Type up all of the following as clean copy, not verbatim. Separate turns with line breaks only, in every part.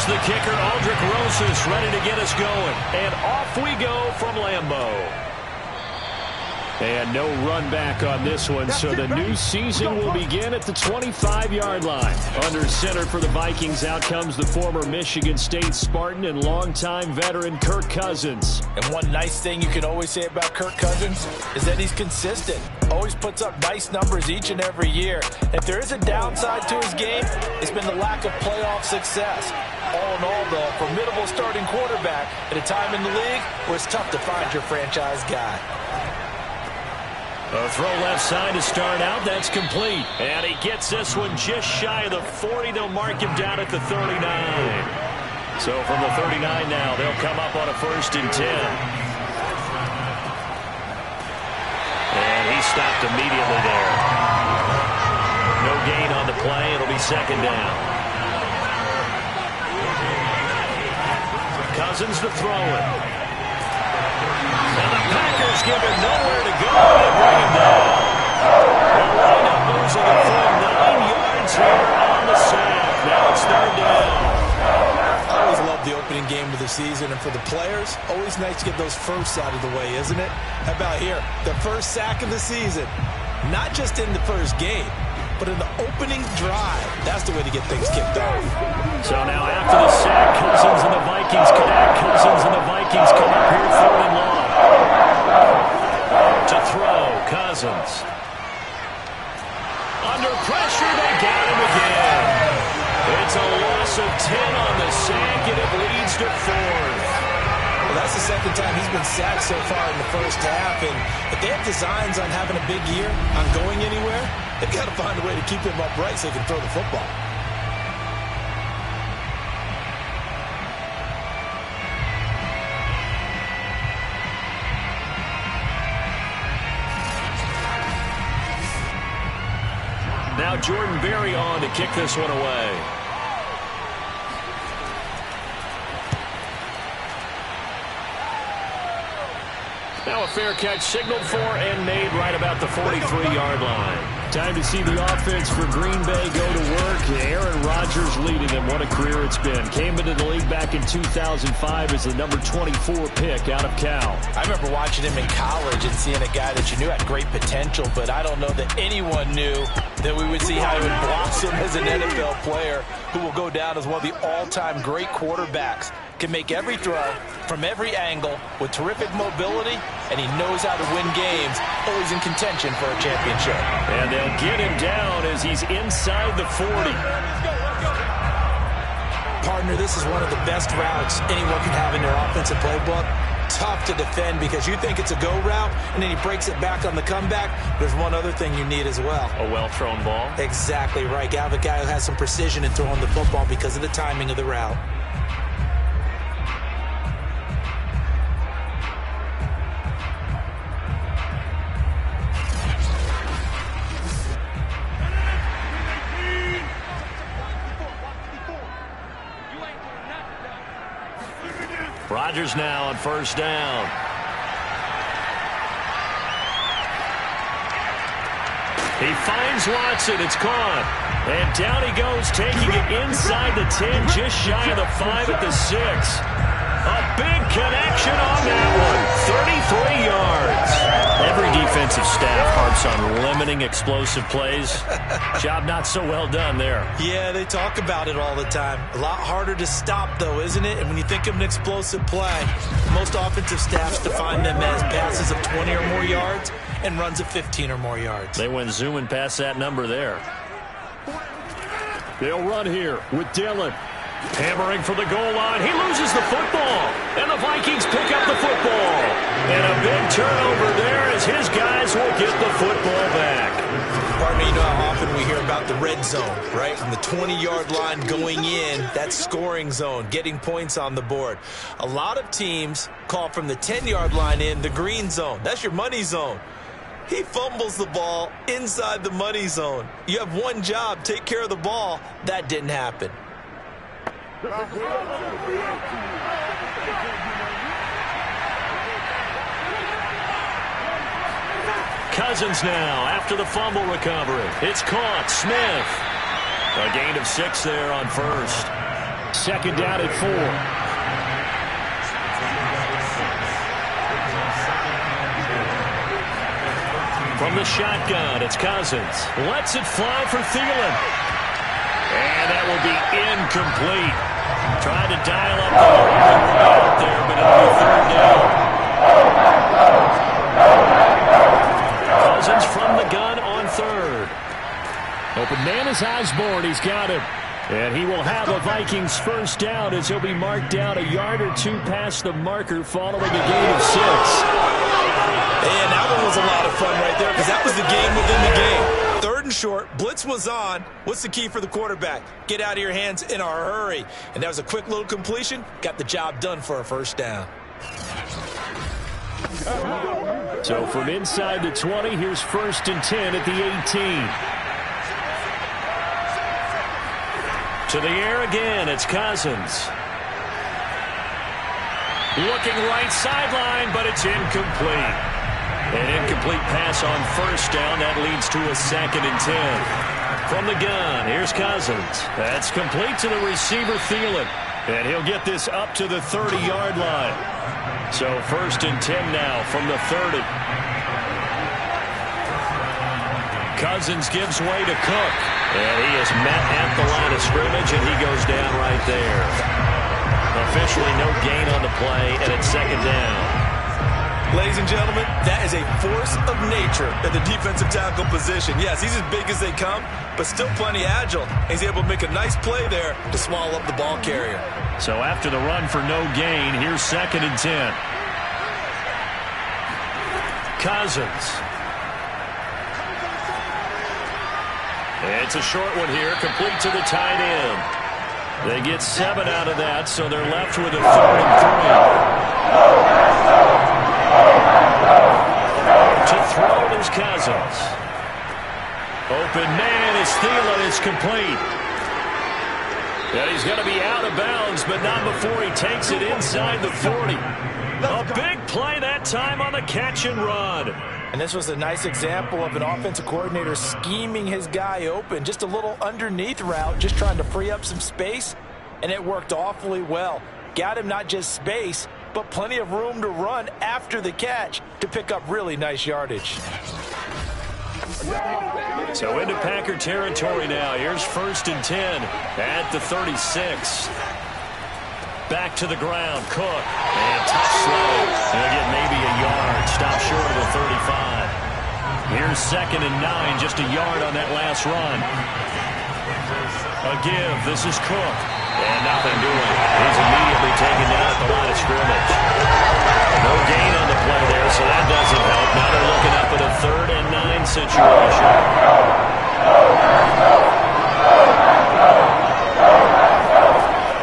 the kicker, Aldrick Rosas, ready to get us going. And off we go from Lambeau. And no run back on this one, so the new season will begin at the 25-yard line. Under center for the Vikings, out comes the former Michigan State Spartan and longtime veteran Kirk Cousins.
And one nice thing you can always say about Kirk Cousins is that he's consistent. Always puts up nice numbers each and every year. If there is a downside to his game, it's been the lack of playoff success. All in all, though, a formidable starting quarterback at a time in the league where it's tough to find your franchise guy.
A throw left side to start out. That's complete. And he gets this one just shy of the 40. They'll mark him down at the 39. So from the 39 now, they'll come up on a 1st and 10. And he stopped immediately there. No gain on the play. It'll be 2nd down. Cousins to throw it. And the Packers give him nowhere to go. They bring him down. They'll wind up losing a full 9 yards here on the sack. Now it's 3rd down.
I always love the opening game of the season, and for the players, always nice to get those firsts out of the way, isn't it? How about here? The first sack of the season. Not just in the first game, but in the opening drive. That's the way to get things kicked off.
So now after the sack, Cousins and the Vikings connect. Cousins and the Vikings come up here 3rd and long. To throw, Cousins. Under pressure, they got him again. It's a loss of 10 on the sack, and it leads to 4th.
Well, that's the 2nd time he's been sacked so far in the first half, and if they have designs on having a big year, on going anywhere, they've got to find a way to keep him upright so he can throw the football.
Now Jordan Berry on to kick this one away. Now a fair catch signaled for and made right about the 43-yard line. Time to see the offense for Green Bay go to work. Aaron Rodgers leading them. What a career it's been. Came into the league back in 2005 as the number 24 pick out of Cal.
I remember watching him in college and seeing a guy that you knew had great potential, but I don't know that anyone knew that we would see how he would blossom as an NFL player who will go down as one of the all-time great quarterbacks. Can make every throw from every angle with terrific mobility, and he knows how to win games, always in contention for a championship.
And they'll get him down as he's inside the 40.
Partner, this is one of the best routes anyone can have in their offensive playbook. Tough to defend because you think it's a go route, and then he breaks it back on the comeback. There's one other thing you need as well.
A well-thrown ball?
Exactly right. You have a guy who has some precision in throwing the football because of the timing of the route.
Rodgers now on 1st down. He finds Watson. It's caught. And down he goes, taking it inside the 10, just shy of the 5 at the 6. A big connection on that one. 33 yards. Every defensive staff harps on limiting explosive plays. Job not so well done there.
Yeah, they talk about it all the time. A lot harder to stop, though, isn't it? And when you think of an explosive play, most offensive staffs define them as passes of 20 or more yards and runs of 15 or more yards.
They went zooming past that number there. They'll run here with Dillon. Hammering for the goal line. He loses the football. And the Vikings pick up the football. And a big turnover there as his guys will get the football back.
Partner, you know how often we hear about the red zone, right? From the 20-yard line going in, that's scoring zone, getting points on the board. A lot of teams call from the 10-yard line in the green zone. That's your money zone. He fumbles the ball inside the money zone. You have one job, take care of the ball. That didn't happen.
Cousins now after the fumble recovery. It's caught. Smith. A gain of 6 there on 1st. Second down at 4. From the shotgun, it's Cousins. Lets it fly for Thielen. And that will be incomplete. Tried to dial up the out there, but it'll be third down. Cousins from the gun on third. Open man is Osborne. He's got him. And he will have a Vikings first down as he'll be marked down a yard or two past the marker following a gain of 6.
And that one was a lot of fun right there because that was the game within the game. Third and short, blitz was on. What's the key for the quarterback? Get out of your hands in a hurry. And that was a quick little completion. Got the job done for a first down.
So from inside the 20, here's 1st and 10 at the 18. To the air again, it's Cousins. Looking right sideline, but it's incomplete. An incomplete pass on first down. That leads to a 2nd and 10. From the gun, here's Cousins. That's complete to the receiver, Thielen. And he'll get this up to the 30-yard line. So 1st and 10 now from the 30. Cousins gives way to Cook. And he is met at the line of scrimmage, and he goes down right there. Officially no gain on the play, and it's 2nd down.
Ladies and gentlemen, that is a force of nature at the defensive tackle position. Yes, he's as big as they come, but still plenty agile. He's able to make a nice play there to swallow up the ball carrier.
So after the run for no gain, here's 2nd and 10. Cousins. It's a short one here, complete to the tight end. They get 7 out of that, so they're left with a 3rd and 3. To throw it is Cousins. Open man is Thielen, is complete. And he's going to be out of bounds, but not before he takes it inside the 40. A big play that time on the catch and run.
And this was a nice example of an offensive coordinator scheming his guy open. Just a little underneath route, just trying to free up some space, and it worked awfully well. Got him not just space, but plenty of room to run after the catch to pick up really nice yardage.
So into Packer territory now. Here's 1st and 10 at the 36. Back to the ground, Cook, and tough throw. He'll get maybe a yard, stop short of the 35. Here's 2nd and 9, just a yard on that last run. A give, this is Cook, and nothing doing. He's immediately taken down at the line of scrimmage. No gain on the play there, so that doesn't help. Now they're looking up at a 3rd and 9 situation.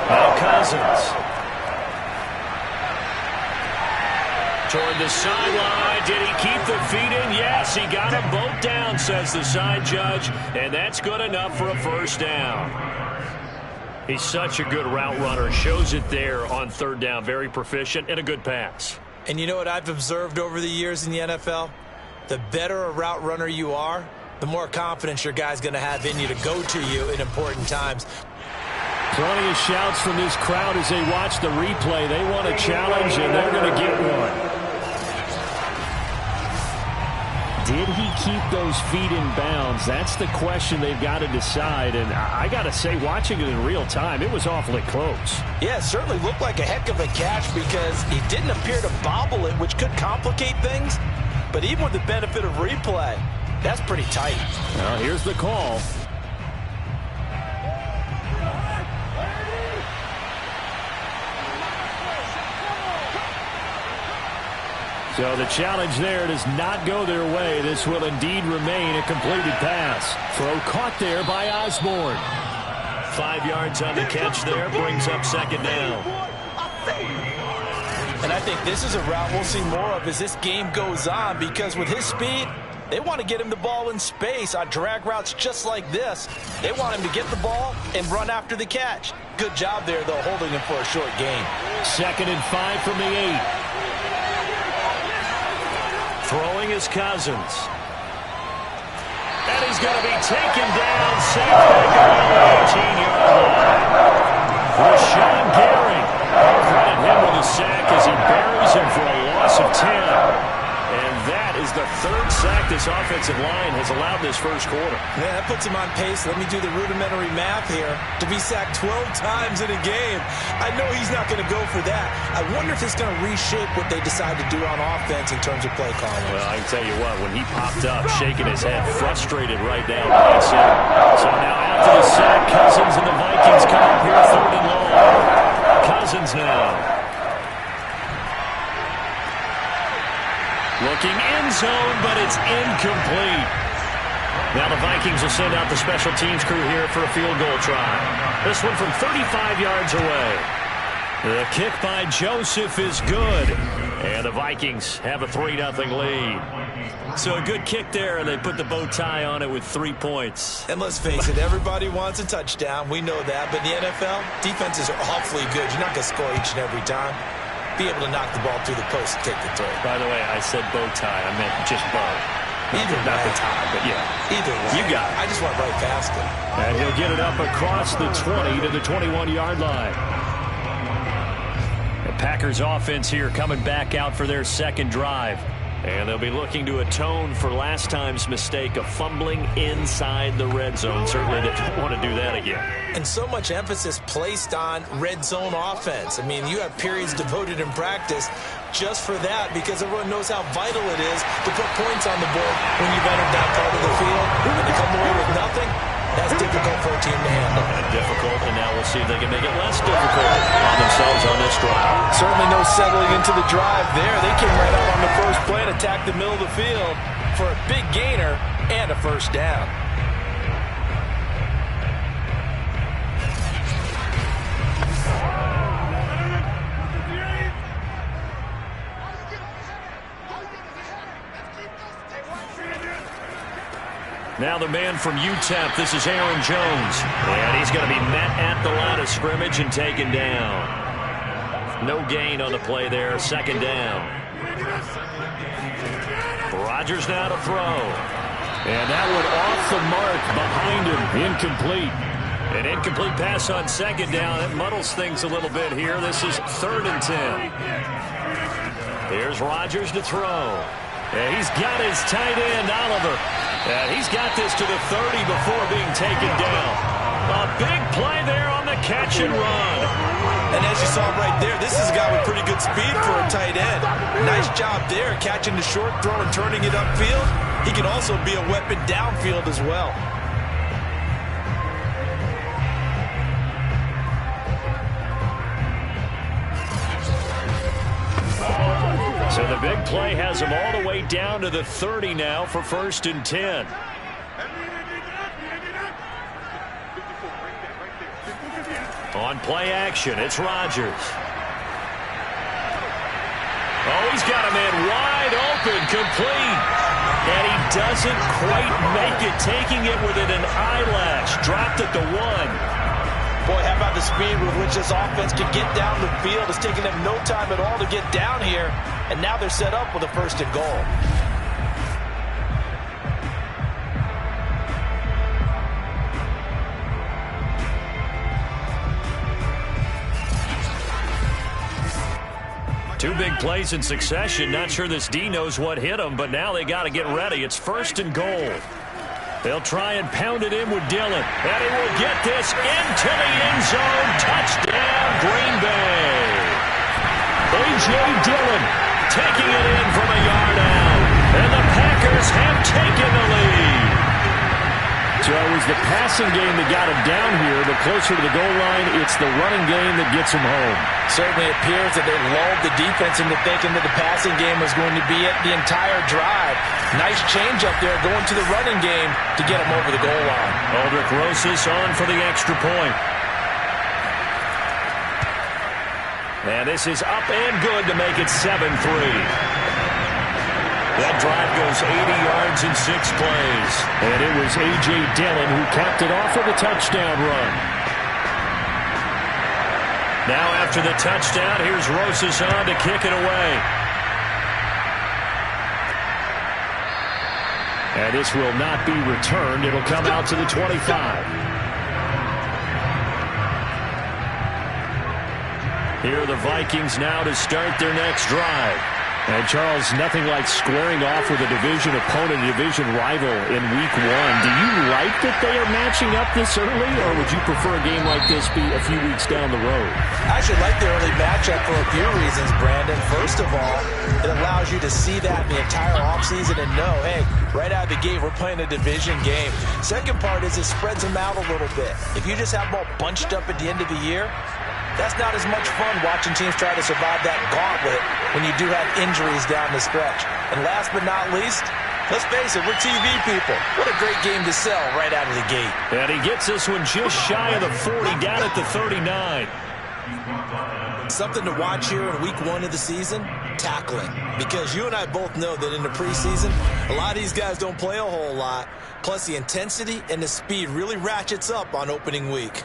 Now Cousins. Toward the sideline. Did he keep the feet in? Yes, he got them both down, says the side judge. And that's good enough for a first down. He's such a good route runner. Shows it there on 3rd down. Very proficient and a good pass.
And you know what I've observed over the years in the NFL? The better a route runner you are, the more confidence your guy's going to have in you to go to you in important times.
Plenty of shouts from this crowd as they watch the replay. They want a challenge, and they're going to get one. Did he keep those feet in bounds? That's the question they've got to decide. And I got to say, watching it in real time, it was awfully close.
Yeah, it certainly looked like a heck of a catch because he didn't appear to bobble it, which could complicate things. But even with the benefit of replay, that's pretty tight.
Well, here's the call. So the challenge there does not go their way. This will indeed remain a completed pass. Throw caught there by Osborne. 5 yards on the catch there, brings up 2nd down.
And I think this is a route we'll see more of as this game goes on because with his speed, they want to get him the ball in space on drag routes just like this. They want him to get the ball and run after the catch. Good job there, though, holding him for a short gain.
2nd and 5 from the 8. Throwing is Cousins. And he's going to be taken down. Safe back around the 18-yard line. Rashawn Gary. Credit him with a sack as he buries him for a loss of 10. And that is the third sack this offensive line has allowed this first quarter.
Yeah, that puts him on pace. Let me do the rudimentary math here. To be sacked 12 times in a game, I know he's not going to go for that. I wonder if it's going to reshape what they decide to do on offense in terms of play calling.
Well, I can tell you what, when he popped up, shaking his head, frustrated right down by center. So now after the sack, Cousins and the Vikings come up here third and long. Cousins now. Looking end zone, but it's incomplete. Now the Vikings will send out the special teams crew here for a field goal try. This one from 35 yards away. The kick by Joseph is good. And the Vikings have a 3-0 lead. So a good kick there, and they put the bow tie on it with 3 points.
And let's face it, everybody wants a touchdown. We know that. But in the NFL, defenses are awfully good. You're not going to score each and every time. Be able to knock the ball through the post and take the throw.
By the way, I said bow tie. I meant just bow.
Either
not
way.
the tie, but yeah.
Either way.
You got it.
I just went right past it.
And he'll get it up across the 20 to the 21-yard line. The Packers offense here coming back out for their second drive. And they'll be looking to atone for last time's mistake of fumbling inside the red zone. Certainly they don't want to do that again.
And so much emphasis placed on red zone offense. I mean, you have periods devoted in practice just for that because everyone knows how vital it is to put points on the board when you've entered that part of the field. And to come away with nothing, that's difficult for a team to handle.
Difficult, and now we'll see if they can make it less difficult on themselves on this drive.
Certainly no settling into the drive there. They came right out on the first play and attacked the middle of the field for a big gainer and a first down.
Now the man from UTEP, this is Aaron Jones. And he's going to be met at the line of scrimmage and taken down. No gain on the play there, second down. Rodgers now to throw. And that one off the mark behind him, incomplete. An incomplete pass on second down. It muddles things a little bit here. This is 3rd and 10. Here's Rodgers to throw. And he's got his tight end, Oliver. And he's got this to the 30 before being taken down. A big play there on the catch and run.
And as you saw right there, this is a guy with pretty good speed for a tight end. Nice job there, catching the short throw and turning it upfield. He can also be a weapon downfield as well.
So the big play has him all the way down to the 30 now for 1st and 10. On play action, it's Rodgers. Oh, he's got a man wide open, complete. And he doesn't quite make it, taking it within an eyelash. Dropped at the 1.
Boy, how about the speed with which this offense can get down the field? It's taking them no time at all to get down here. And now they're set up with a 1st and goal.
Two big plays in succession. Not sure this D knows what hit him, but now they got to get ready. It's 1st and goal. They'll try and pound it in with Dillon. And he will get this into the end zone. Touchdown, Green Bay. A.J. Dillon taking it in from a yard out. And the Packers have taken the lead. So it was the passing game that got him down here, but closer to the goal line, it's the running game that gets him home.
Certainly appears that they lulled the defense into thinking that the passing game was going to be it the entire drive. Nice change up there going to the running game to get him over the goal line.
Aldrick Rosas on for the extra point. And this is up and good to make it 7-3. That drive goes 80 yards in 6 plays. And it was A.J. Dillon who capped it off with a touchdown run. Now after the touchdown, here's Rosas on to kick it away. And this will not be returned. It'll come out to the 25. Here are the Vikings now to start their next drive. And, Charles, nothing like squaring off with a division opponent, a division rival in Week 1. Do you like that they are matching up this early, or would you prefer a game like this be a few weeks down the road?
I actually like the early matchup for a few reasons, Brandon. First of all, it allows you to see that in the entire offseason and know, hey, right out of the gate, we're playing a division game. Second part is it spreads them out a little bit. If you just have them all bunched up at the end of the year, that's not as much fun watching teams try to survive that gauntlet when you do have injuries down the stretch. And last but not least, let's face it, we're TV people. What a great game to sell right out of the gate.
And he gets this one just shy of the 40, down at the 39.
Something to watch here in Week 1 of the season, tackling. Because you and I both know that in the preseason, a lot of these guys don't play a whole lot. Plus the intensity and the speed really ratchets up on opening week.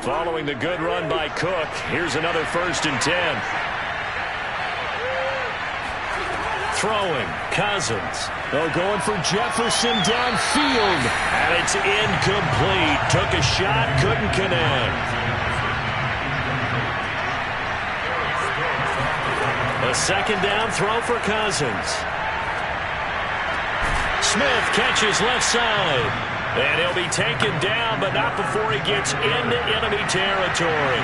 Following the good run by Cook, here's another 1st and 10. Throwing, Cousins. Oh, going for Jefferson downfield. And it's incomplete. Took a shot, couldn't connect. A 2nd down throw for Cousins. Smith catches left side. And he'll be taken down, but not before he gets into enemy territory.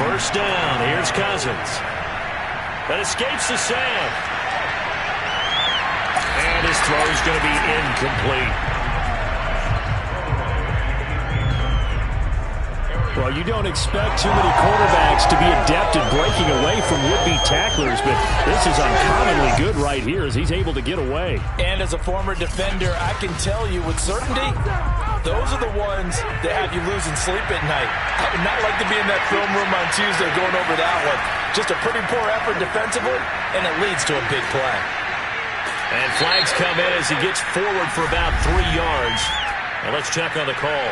1st down. Here's Cousins. That escapes the sack. And his throw is going to be incomplete. Well, you don't expect too many quarterbacks to be adept at breaking away from would-be tacklers, but this is uncommonly good right here as he's able to get away.
And as a former defender, I can tell you with certainty, those are the ones that have you losing sleep at night. I would not like to be in that film room on Tuesday going over that one. Just a pretty poor effort defensively, and it leads to a big play.
And flags come in as he gets forward for about 3 yards. Now let's check on the call.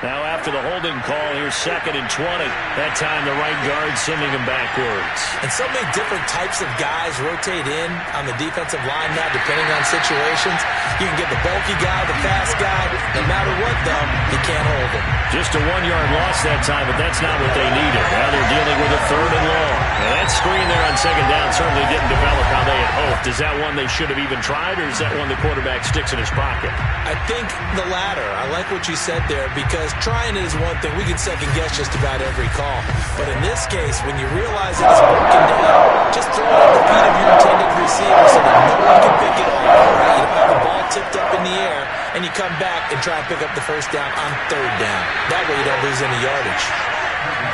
Now after the holding call, here's 2nd and 20. That time the right guard sending him backwards.
And so many different types of guys rotate in on the defensive line now, depending on situations. You can get the bulky guy, the fast guy. No matter what, though, you can't hold him.
Just a 1-yard loss that time, but that's not what they needed. Now they're dealing with a 3rd and long. Now that screen there on 2nd down certainly didn't develop how they had hoped. Is that one they should have even tried, or is that one the quarterback sticks in his pocket?
I think the latter. I like what you said there, because trying it is one thing. We can second-guess just about every call. But in this case, when you realize it's broken down, just throw it at the feet of your intended receiver so that no one can pick it up. Right? You don't have the ball tipped up in the air, and you come back and try to pick up the 1st down on 3rd down. That way you don't lose any yardage.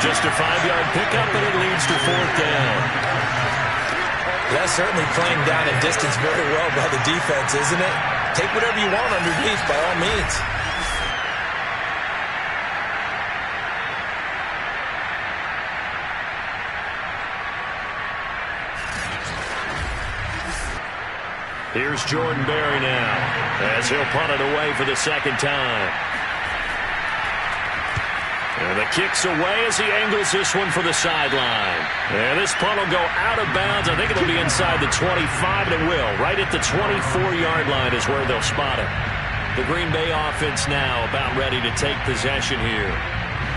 Just a 5-yard pickup, and it leads to 4th down.
That's certainly playing down and distance very well by the defense, isn't it? Take whatever you want underneath, by all means.
Here's Jordan Berry now, as he'll punt it away for the 2nd time. And the kick's away as he angles this one for the sideline. And this punt will go out of bounds. I think it'll be inside the 25, and it will. Right at the 24-yard line is where they'll spot it. The Green Bay offense now about ready to take possession here.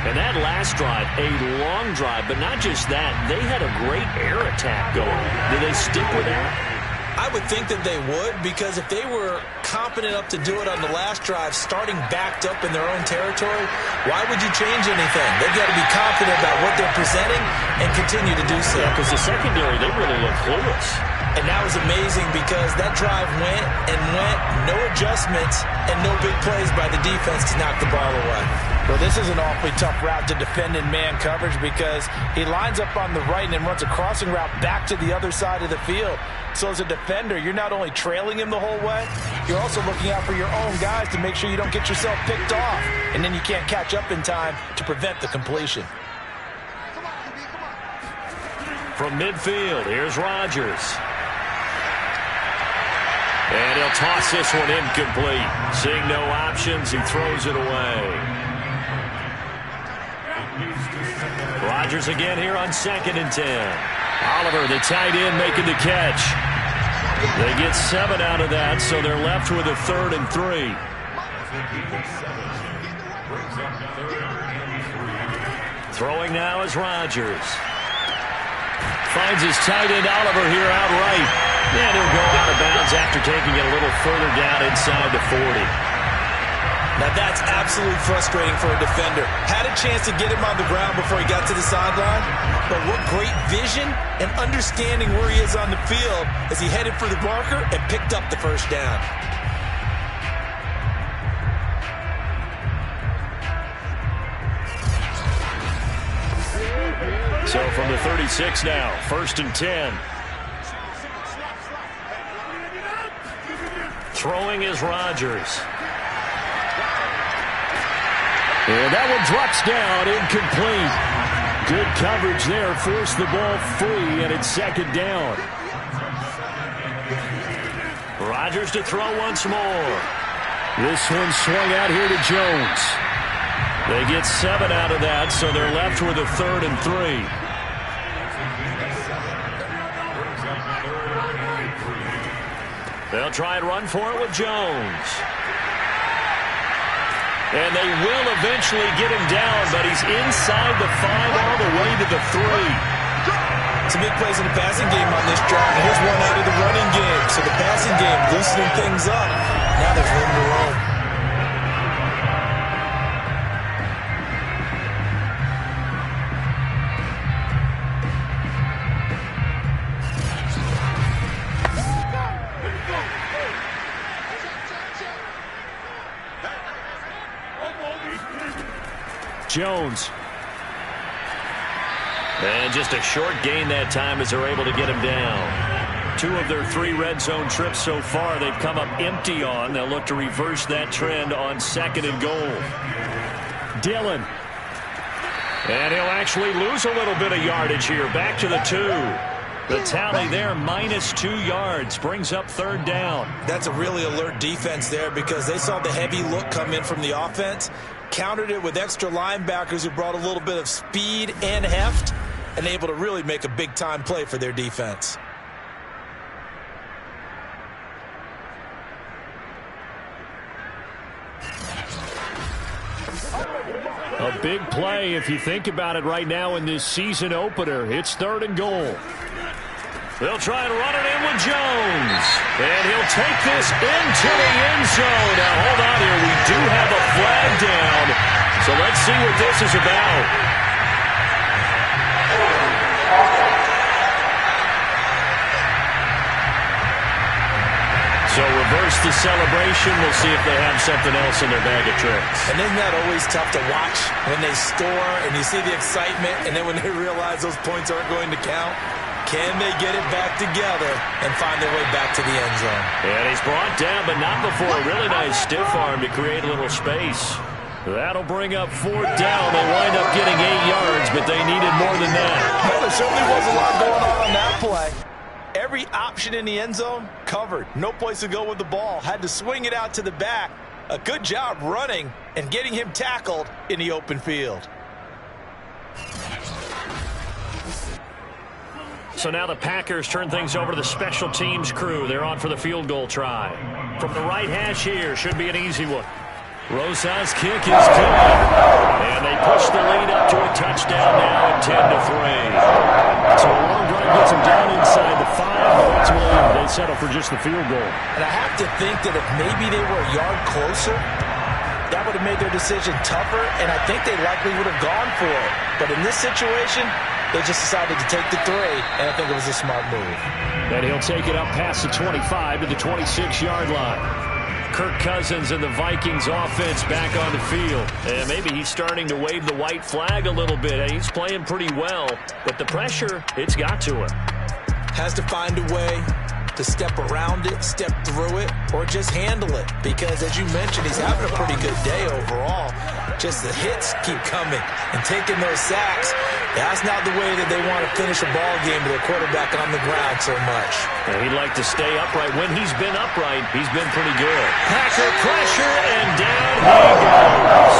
And that last drive, a long drive, but not just that. They had a great air attack going. Did they stick with that?
I would think that they would, because if they were confident enough to do it on the last drive, starting backed up in their own territory, why would you change anything? They've got to be confident about what they're presenting and continue to do so.
Yeah, because the secondary, they really look clueless.
And that was amazing because that drive went and went, no adjustments, and no big plays by the defense to knock the ball away. Well, this is an awfully tough route to defend in man coverage because he lines up on the right and then runs a crossing route back to the other side of the field. So as a defender, you're not only trailing him the whole way, you're also looking out for your own guys to make sure you don't get yourself picked off. And then you can't catch up in time to prevent the completion.
From midfield, here's Rodgers. And he'll toss this one incomplete. Seeing no options, he throws it away. Rodgers again here on 2nd and 10. Oliver, the tight end, making the catch. They get 7 out of that, so they're left with a 3rd and 3. Throwing now is Rodgers. Finds his tight end Oliver here outright. And he'll go out of bounds after taking it a little further down inside the 40.
Now that's absolutely frustrating for a defender. Had a chance to get him on the ground before he got to the sideline, but what great vision and understanding where he is on the field as he headed for the marker and picked up the first down.
So from the 36 now, 1st and 10. Throwing is Rodgers. And that one drops down, incomplete. Good coverage there, forced the ball free, and it's 2nd down. Rodgers to throw once more. This one swung out here to Jones. They get 7 out of that, so they're left with a 3rd and 3. They'll try and run for it with Jones. And they will eventually get him down, but he's inside the 5 all the way to the 3.
Some big plays in the passing game on this drive. Here's one out of the running game. So the passing game loosening things up. Now there's room to roam.
Jones. And just a short gain that time as they're able to get him down. 2 of their 3 red zone trips so far they've come up empty on. They'll look to reverse that trend on 2nd and goal. Dillon. And he'll actually lose a little bit of yardage here. Back to the 2. The tally there, -2 yards, brings up 3rd down.
That's a really alert defense there because they saw the heavy look come in from the offense, countered it with extra linebackers who brought a little bit of speed and heft, and able to really make a big-time play for their defense.
A big play if you think about it right now in this season opener. It's 3rd and goal. They'll try and run it in with Jones. And he'll take this into the end zone. Now, hold on here. We do have a flag down. So let's see what this is about. So reverse the celebration. We'll see if they have something else in their bag of tricks.
And isn't that always tough to watch when they score and you see the excitement, and then when they realize those points aren't going to count? Can they get it back together and find their way back to the end zone?
And he's brought down, but not before a really nice stiff arm to create a little space. That'll bring up 4th down. They wind up getting 8 yards, but they needed more than that.
Well, there certainly was a lot going on that play. Every option in the end zone covered. No place to go with the ball. Had to swing it out to the back. A good job running and getting him tackled in the open field.
So now the Packers turn things over to the special teams crew. They're on for the field goal try. From the right hash here, should be an easy one. Rosas' kick is good. And they push the lead up to a touchdown now at 10-3. So a long drive gets them down inside the 5. But ultimately, they settle for just the field goal.
And I have to think that if maybe they were a yard closer, that would have made their decision tougher, and I think they likely would have gone for it. But in this situation, they just decided to take the 3, and I think it was a smart move.
And he'll take it up past the 25 to the 26-yard line. Kirk Cousins and the Vikings offense back on the field. And maybe he's starting to wave the white flag a little bit. He's playing pretty well, but the pressure, it's got to him.
Has to find a way to step around it, step through it, or just handle it. Because, as you mentioned, he's having a pretty good day overall. Just the hits keep coming and taking those sacks. That's not the way that they want to finish a ball game with their quarterback on the ground so much.
And he'd like to stay upright. When he's been upright, he's been pretty good. Packer pressure, and down he goes.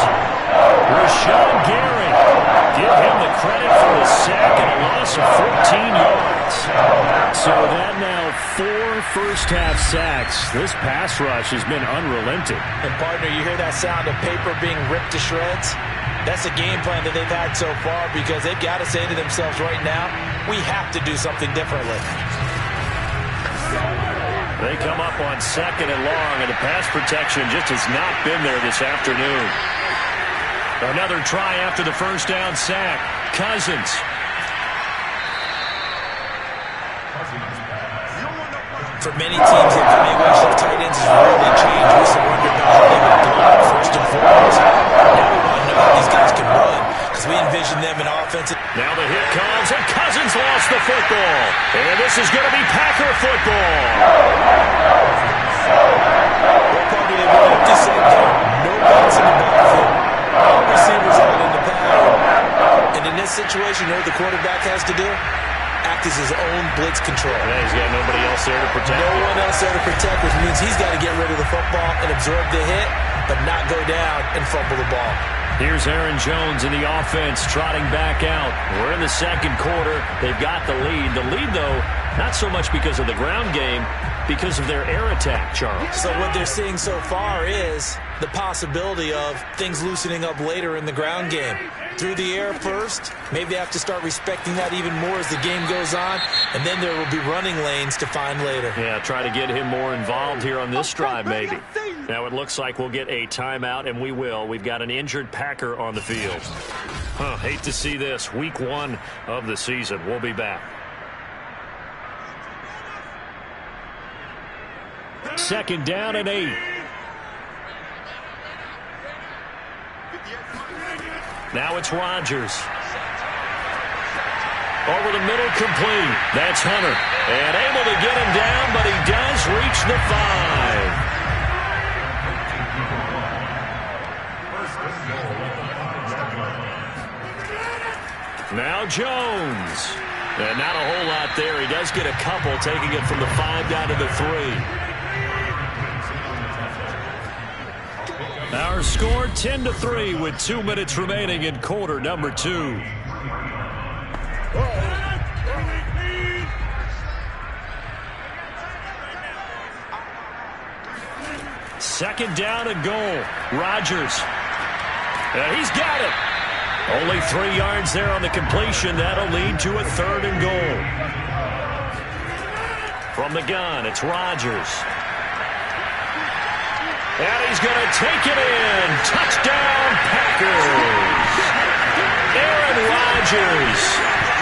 Rashawn Gary. Give him the credit for the sack and a loss of 14 yards. first half sacks, this pass rush has been unrelenting.
And, partner, you hear that sound of paper being ripped to shreds? That's the game plan that they've had so far because they've got to say to themselves right now, we have to do something differently.
They come up on 2nd and long, and the pass protection just has not been there this afternoon. Another try after the first down sack. Cousins.
For many teams, the evaluation of tight ends has really changed. We used to wonder about how they would block first and foremost. Now we want to know how these guys can run because we envision them in offensive.
Now the hit comes, and Cousins lost the football. And this is going to be Packer football.
Well, partner, they went empty set there. No bouncing the backfield. All receivers out in the pattern. And in this situation, you know what the quarterback has to do? Act as his own blitz control.
Yeah, he's got nobody else there to protect.
No one else there to protect, which means he's got to get rid of the football and absorb the hit, but not go down and fumble the ball.
Here's Aaron Jones in the offense trotting back out. We're in the second quarter. They've got the lead. The lead, though, not so much because of the ground game, because of their air attack, Charles.
So what they're seeing so far is the possibility of things loosening up later in the ground game. Through the air first, maybe they have to start respecting that even more as the game goes on, and then there will be running lanes to find later.
Yeah, try to get him more involved here on this drive, maybe. Now it looks like we'll get a timeout, and we will. We've got an injured Packer on the field. Hate to see this. Week 1 of the season. We'll be back. 2nd down and 8. Now it's Rodgers. Over the middle, complete. That's Hunter. And able to get him down, but he does reach the 5. Now Jones. And not a whole lot there. He does get a couple, taking it from the 5 down to the 3. Our score 10-3 with 2 minutes remaining in quarter number 2. Second down and goal. Rodgers. He's got it. Only 3 yards there on the completion. That'll lead to a 3rd and goal. From the gun, it's Rodgers. And he's going to take it in. Touchdown, Packers. Aaron Rodgers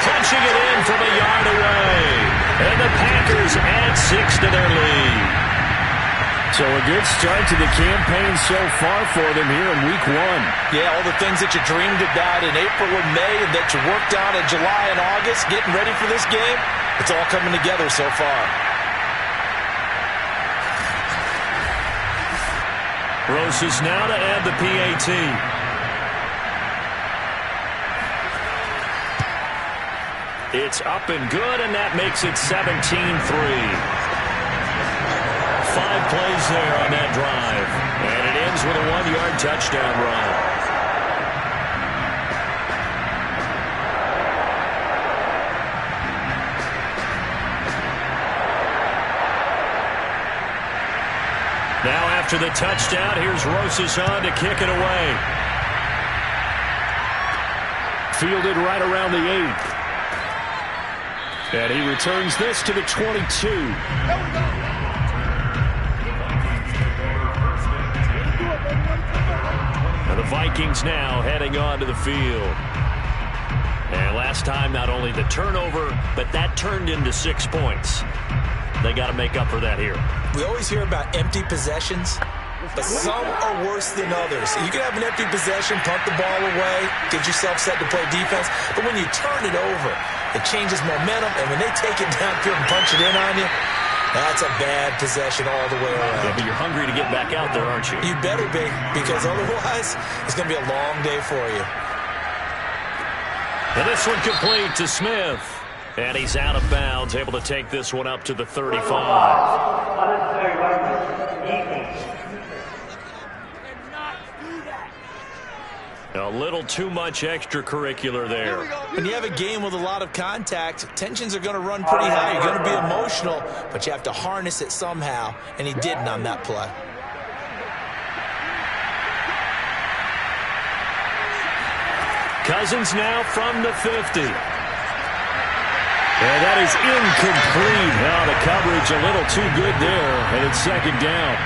punching it in from a yard away. And the Packers add 6 to their lead. So a good start to the campaign so far for them here in week 1.
Yeah, all the things that you dreamed about in April and May and that you worked on in July and August, getting ready for this game, it's all coming together so far.
Roses now to add the PAT. It's up and good, and that makes it 17-3. 5 plays there on that drive. And it ends with a 1-yard touchdown run. Now after the touchdown, here's Roses on to kick it away. Fielded right around the 8. And he returns this to the 22. And the Vikings now heading onto the field. And last time, not only the turnover, but that turned into 6 points. They got to make up for that here.
We always hear about empty possessions, but some are worse than others. You can have an empty possession, punt the ball away, get yourself set to play defense, but when you turn it over, it changes momentum, and when they take it downfield and punch it in on you, that's a bad possession all the way around.
Yeah, but you're hungry to get back out there, aren't you?
You better be, because otherwise, it's going to be a long day for you.
And this one complete to Smith. And he's out of bounds, able to take this one up to the 35. A little too much extracurricular there.
When you have a game with a lot of contact, tensions are going to run pretty high. You're going to be emotional, but you have to harness it somehow, and he didn't on that play.
Cousins now from the 50. And that is incomplete. Now the coverage a little too good there, and it's second down.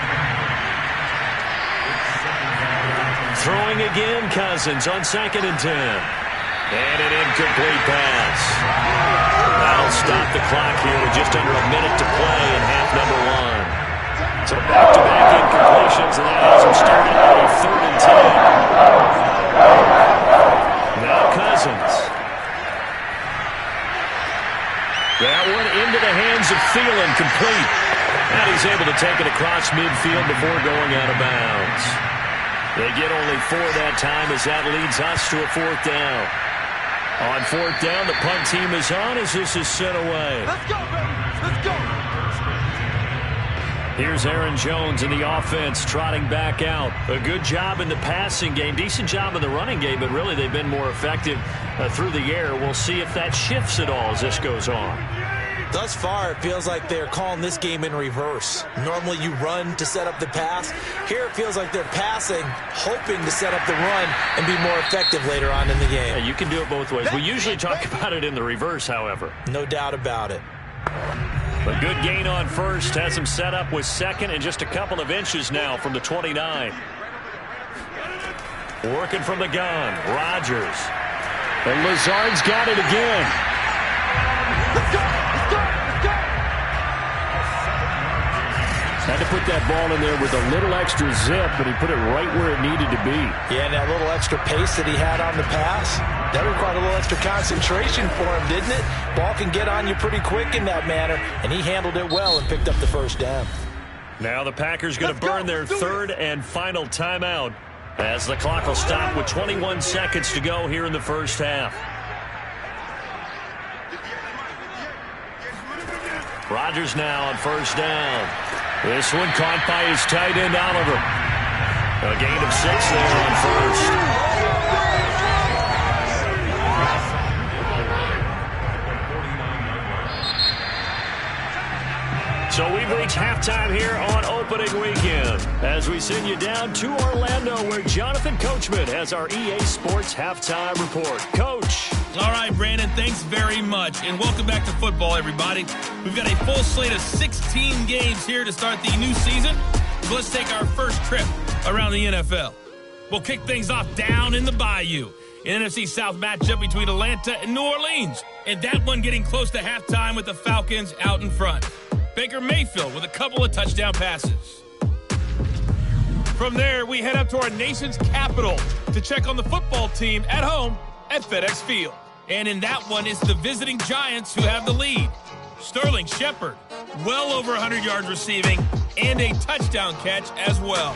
Throwing again, Cousins on 2nd and 10. And an incomplete pass. That'll stop the clock here with just under a minute to play in half number 1. So back-to-back incompletions, and that has him started at a 3rd and 10. Now Cousins. That one into the hands of Thielen, complete. And he's able to take it across midfield before going out of bounds. They get only 4 that time as that leads us to a 4th down. On 4th down, the punt team is on as this is sent away.
Let's go, baby. Let's go.
Here's Aaron Jones in the offense trotting back out. A good job in the passing game, decent job in the running game, but really they've been more effective through the air. We'll see if that shifts at all as this goes on.
Thus far, it feels like they're calling this game in reverse. Normally you run to set up the pass. Here it feels like they're passing, hoping to set up the run and be more effective later on in the game.
Yeah, you can do it both ways. We usually talk about it in the reverse, however.
No doubt about it.
A good gain on first has him set up with 2nd and just a couple of inches now from the 29. Working from the gun, Rodgers. And Lazard's got it again.
Let's go. Let's go. Let's go.
Had to put that ball in there with a little extra zip, but he put it right where it needed to be.
Yeah, and that little extra pace that he had on the pass, that required a little extra concentration for him, didn't it? Ball can get on you pretty quick in that manner, and he handled it well and picked up the 1st down.
Now the Packers going to burn their 3rd and final timeout as the clock will stop with 21 seconds to go here in the first half. Rodgers now on 1st down. This one caught by his tight end, Oliver. A gain of 6 there on 1st. So we've reached halftime here on opening weekend as we send you down to Orlando where Jonathan Coachman has our EA Sports halftime report. Coach.
All right, Brandon, thanks very much. And welcome back to football, everybody. We've got a full slate of 16 games here to start the new season. So let's take our first trip around the NFL. We'll kick things off down in the Bayou. An NFC South matchup between Atlanta and New Orleans. And that one getting close to halftime with the Falcons out in front. Baker Mayfield with a couple of touchdown passes. From there, we head up to our nation's capital to check on the football team at home at FedEx Field. And in that one, it's the visiting Giants who have the lead. Sterling Shepard, well over 100 yards receiving, and a touchdown catch as well.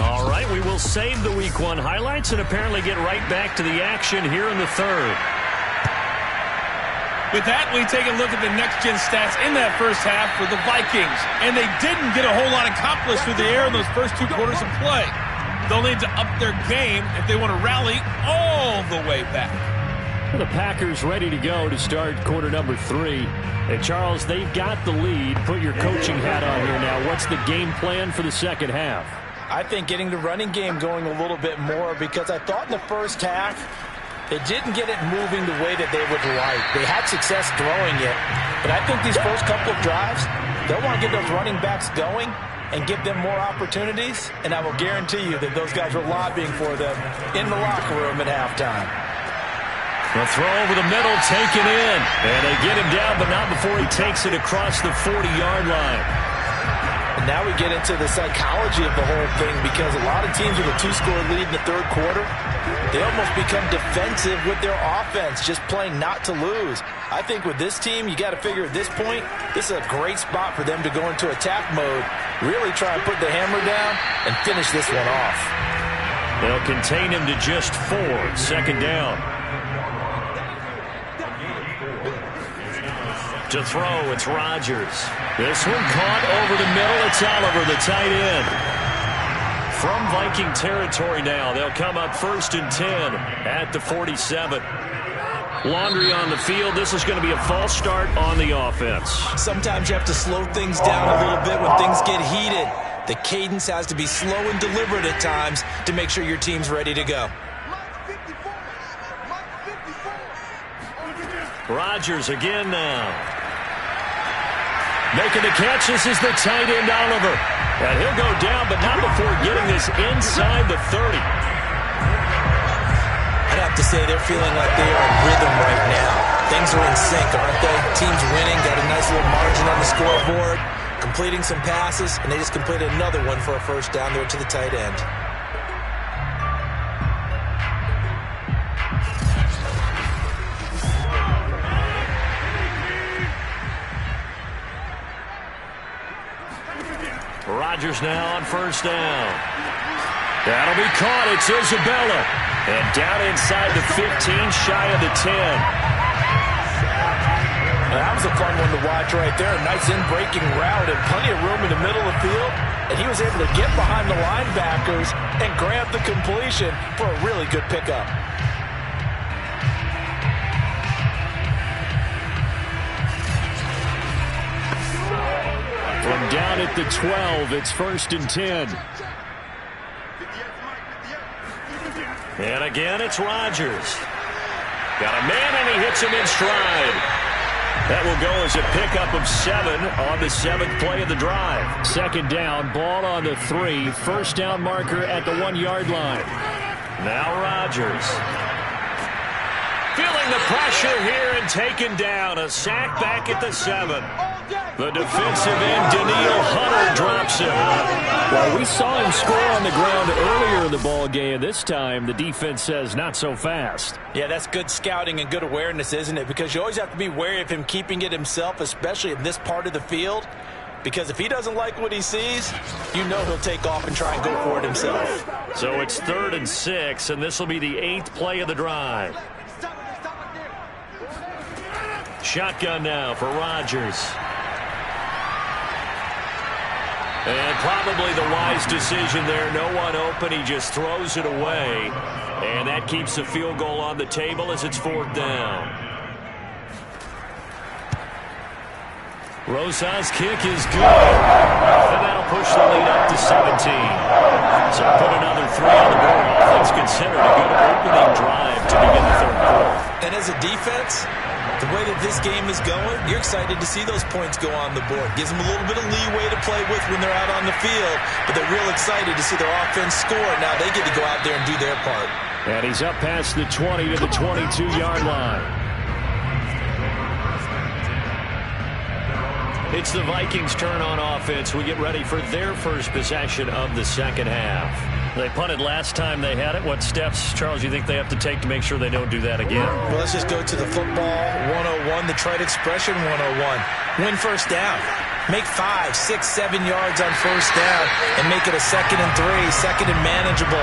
All right, we will save the Week 1 highlights and apparently get right back to the action here in the 3rd.
With that, we take a look at the next-gen stats in that first half for the Vikings. And they didn't get a whole lot accomplished through the air in those first 2 quarters of play. They'll need to up their game if they want to rally all the way back.
The Packers ready to go to start quarter number 3. And Charles, they've got the lead. Put your coaching hat on here now. What's the game plan for the second half?
I think getting the running game going a little bit more because I thought in the first half they didn't get it moving the way that they would like. They had success throwing it, but I think these first couple of drives, they'll want to get those running backs going and give them more opportunities, and I will guarantee you that those guys were lobbying for them in the locker room at halftime.
The throw over the middle, taken in, and they get him down, but not before he takes it across the 40-yard line.
And now we get into the psychology of the whole thing because a lot of teams with a 2-score lead in the 3rd quarter, they almost become defensive with their offense, just playing not to lose. I think with this team, you got to figure at this point, this is a great spot for them to go into attack mode, really try and put the hammer down and finish this one off.
They'll contain him to just 4, 2nd down. To throw, it's Rodgers. This one caught over the middle. It's Oliver, the tight end. From Viking territory now, they'll come up 1st and 10 at the 47. Laundry on the field. This is going to be a false start on the offense.
Sometimes you have to slow things down a little bit when things get heated. The cadence has to be slow and deliberate at times to make sure your team's ready to go.
Rodgers again now. Making the catch, this is the tight end Oliver. And he'll go down, but not before getting this inside the 30.
I'd have to say they're feeling like they are in rhythm right now. Things are in sync, aren't they? Team's winning, got a nice little margin on the scoreboard, completing some passes, and they just completed another one for a first down there to the tight end.
Rodgers now on 1st down. That'll be caught. It's Isabella. And down inside the 15, shy of the 10.
That was a fun one to watch right there. A nice in-breaking route and plenty of room in the middle of the field. And he was able to get behind the linebackers and grab the completion for a really good pickup.
From down at the 12, it's 1st and 10. And again, it's Rodgers. Got a man, and he hits him in stride. That will go as a pickup of 7 on the 7th play of the drive. 2nd down, ball on the 3. 1st down marker at the 1-yard line. Now Rodgers. Feeling the pressure here and taken down. A sack back at the 7. The defensive end, Danielle Hunter, drops him.
Well, we saw him score on the ground earlier in the ball game. This time, the defense says not so fast.
Yeah, that's good scouting and good awareness, isn't it? Because you always have to be wary of him keeping it himself, especially in this part of the field. Because if he doesn't like what he sees, you know he'll take off and try and go for it himself.
So it's 3rd and 6, and this will be the 8th play of the drive. Shotgun now for Rodgers. And probably the wise decision there. No one open. He just throws it away. And that keeps the field goal on the table as it's 4th down. Rosas' kick is good. And that'll push the lead up to 17. So put another 3 on the board. Offense considered a good opening drive to begin the 3rd quarter.
And as a defense, the way that this game is going, you're excited to see those points go on the board. Gives them a little bit of leeway to play with when they're out on the field, but they're real excited to see their offense score. Now they get to go out there and do their part.
And he's up past the 20 to the 22-yard line.
It's the Vikings' turn on offense. We get ready for their first possession of the 2nd half. They punted last time they had it. What steps, Charles, you think they have to take to make sure they don't do that again?
Well, let's just go to the football 101, the trite expression 101. Win 1st down. Make 5, 6, 7 yards on 1st down and make it a 2nd and 3, 2nd and manageable.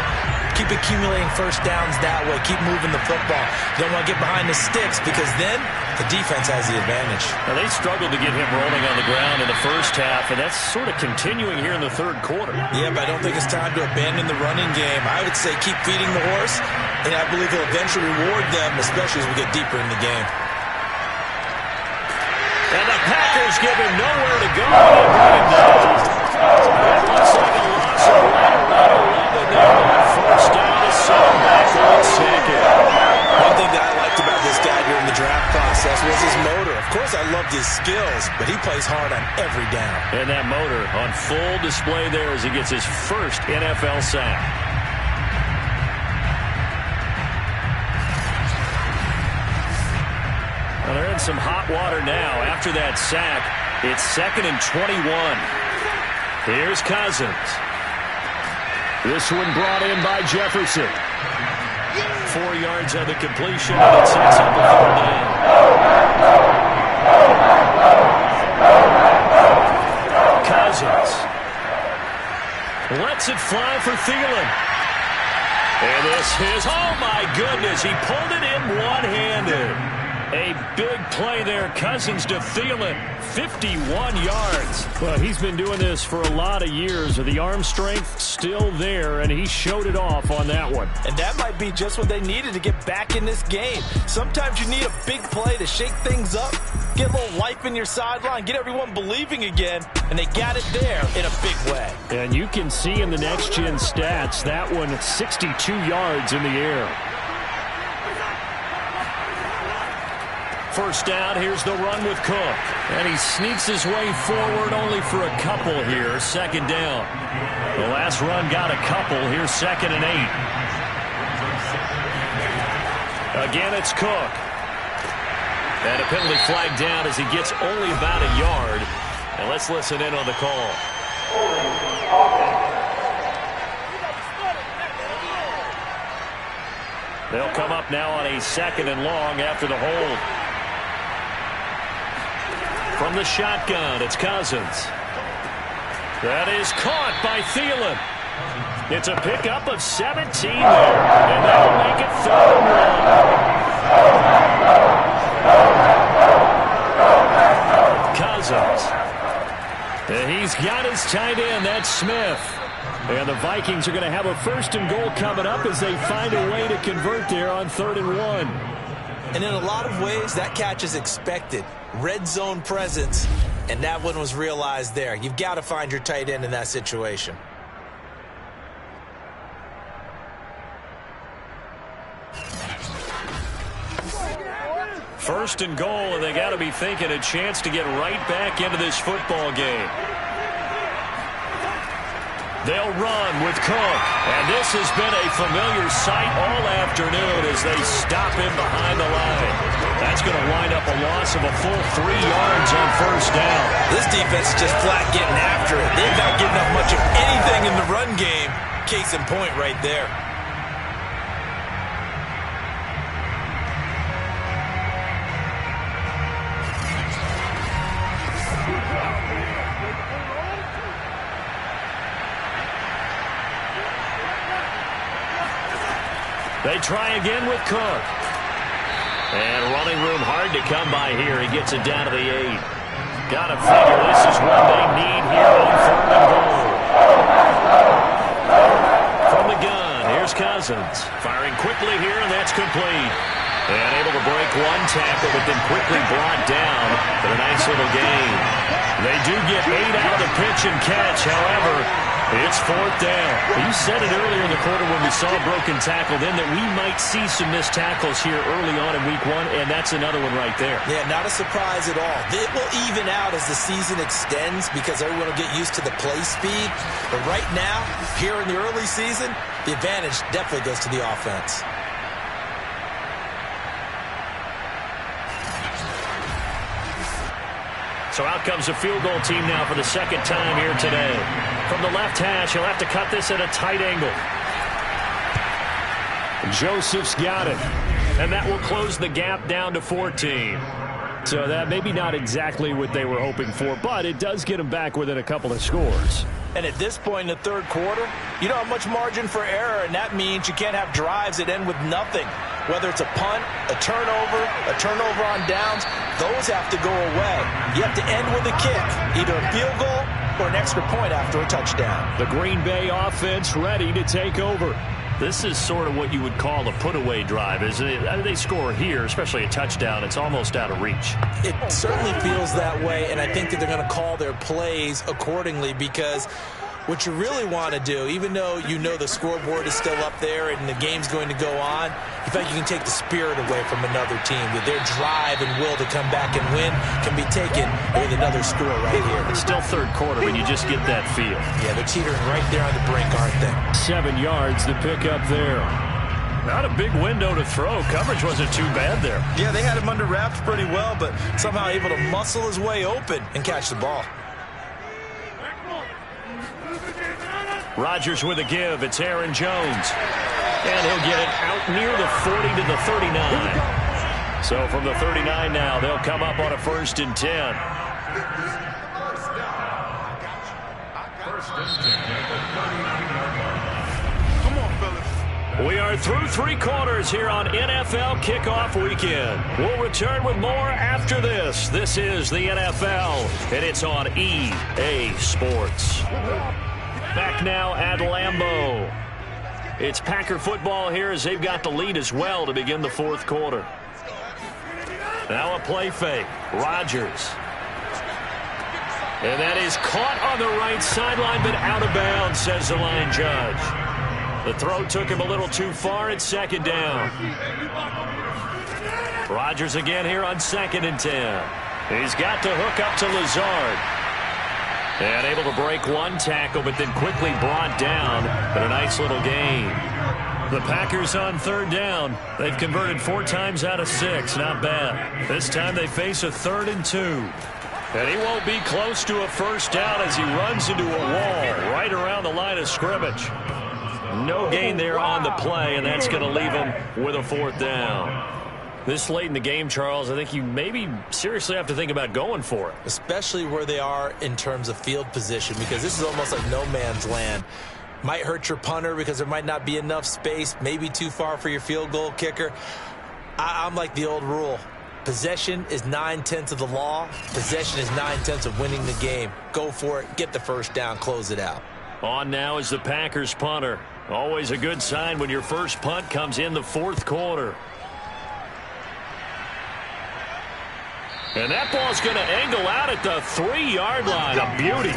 Keep accumulating 1st downs that way. Keep moving the football. You don't want to get behind the sticks because then the defense has the advantage.
Now, they struggled to get him rolling on the ground in the 1st half, and that's sort of continuing here in the 3rd quarter.
Yeah, but I don't think it's time to abandon the running game. I would say keep feeding the horse, and I believe he'll eventually reward them, especially as we get deeper in the game.
And the Packers give him nowhere to go. It looks like a loss of right around 11 there. 1st down to 7 back on 2nd.
One thing that I liked about this guy during the draft process was his motor. Of course, I loved his skills, but he plays hard on every down.
And that motor on full display there as he gets his first NFL sack. Well, they're in some hot water now. After that sack, it's 2nd and 21. Here's Cousins. This one brought in by Jefferson. 4 yards on the completion, and it sets up a 3rd down. Cousins lets it fly for Thielen. And this is, oh my goodness, he pulled it in one-handed. A big play there. Cousins to Thielen. 51 yards.
Well, he's been doing this for a lot of years. The arm strength still there, and he showed it off on that one.
And that might be just what they needed to get back in this game. Sometimes you need a big play to shake things up, get a little life in your sideline, get everyone believing again, and they got it there in a big way.
And you can see in the next-gen stats, that one 62 yards in the air.
First down, here's the run with Cook. And he sneaks his way forward only for a couple here. Second down. The last run got a couple. Here's 2nd and 8. Again, it's Cook. And a penalty flag down as he gets only about a yard. And let's listen in on the call. They'll come up now on a 2nd and long after the hold. From the shotgun, it's Cousins. That is caught by Thielen. It's a pickup of 17 there, and that'll make it 3rd and 1. Cousins. And he's got his tight end, that's Smith. And the Vikings are going to have a 1st and goal coming up as they find a way to convert there on 3rd and 1.
And in a lot of ways, that catch is expected. Red zone presence, and that one was realized there. You've got to find your tight end in that situation.
First and goal, and they got to be thinking a chance to get right back into this football game. They'll run with Cook, and this has been a familiar sight all afternoon as they stop him behind the line. That's going to wind up a loss of a full 3 yards on 1st down.
This defense is just flat getting after it. They've not given up much of anything in the run game. Case in point right there.
They try again with Cook. And running room hard to come by here. He gets it down to the 8. Got to figure this is what they need here on 3rd and goal. From the gun, here's Cousins. Firing quickly here, and that's complete. And able to break one tackle, but then quickly brought down for a nice little gain. They do get 8 out of the pitch and catch, however, it's 4th down. You said it earlier in the quarter when we saw a broken tackle then that we might see some missed tackles here early on in week 1, and that's another one right there.
Yeah, not a surprise at all. It will even out as the season extends because everyone will get used to the play speed. But right now, here in the early season, the advantage definitely goes to the offense.
So out comes the field goal team now for the 2nd time here today. From the left hash, he'll have to cut this at a tight angle.
Joseph's got it.
And that will close the gap down to 14.
So that maybe not exactly what they were hoping for, but it does get them back within a couple of scores.
And at this point in the 3rd quarter, you don't have much margin for error, and that means you can't have drives that end with nothing. Whether it's a punt, a turnover on downs, those have to go away. You have to end with a kick, either a field goal or an extra point after a touchdown.
The Green Bay offense ready to take over.
This is sort of what you would call a put-away drive, isn't it? I mean, they score here, especially a touchdown. It's almost out of reach.
It certainly feels that way, and I think that they're going to call their plays accordingly because what you really want to do, even though you know the scoreboard is still up there and the game's going to go on, you feel like you can take the spirit away from another team. With their drive and will to come back and win can be taken with another score right here.
It's still 3rd quarter, but you just get that feel.
Yeah, they're teetering right there on the brink, aren't they?
7 yards to pick up there.
Not a big window to throw. Coverage wasn't too bad there.
Yeah, they had him under wraps pretty well, but somehow able to muscle his way open and catch the ball.
Rodgers with a give. It's Aaron Jones. And he'll get it out near the 40 to the 39. So from the 39 now, they'll come up on a 1st and 10.
Come on, fellas.
We are through 3 quarters here on NFL Kickoff Weekend. We'll return with more after this. This is the NFL, and it's on EA Sports. Back now at Lambeau. It's Packer football here as they've got the lead as well to begin the 4th quarter. Now a play fake. Rodgers. And that is caught on the right sideline, but out of bounds, says the line judge. The throw took him a little too far at 2nd down. Rodgers again here on 2nd and 10. He's got to hook up to Lazard. And able to break 1 tackle, but then quickly brought down. But a nice little gain. The Packers on 3rd down. They've converted 4 times out of 6. Not bad. This time they face a 3rd and 2. And he won't be close to a 1st down as he runs into a wall right around the line of scrimmage. No gain there on the play, and that's going to leave him with a 4th down. This late in the game, Charles, I think you maybe seriously have to think about going for it.
Especially where they are in terms of field position, because this is almost like no man's land. Might hurt your punter because there might not be enough space, maybe too far for your field goal kicker. I'm like the old rule. Possession is 9/10 of the law. Possession is 9/10 of winning the game. Go for it. Get the 1st down. Close it out.
On now is the Packers punter. Always a good sign when your first punt comes in the 4th quarter. And that ball's going to angle out at the 3-yard line. A beauty.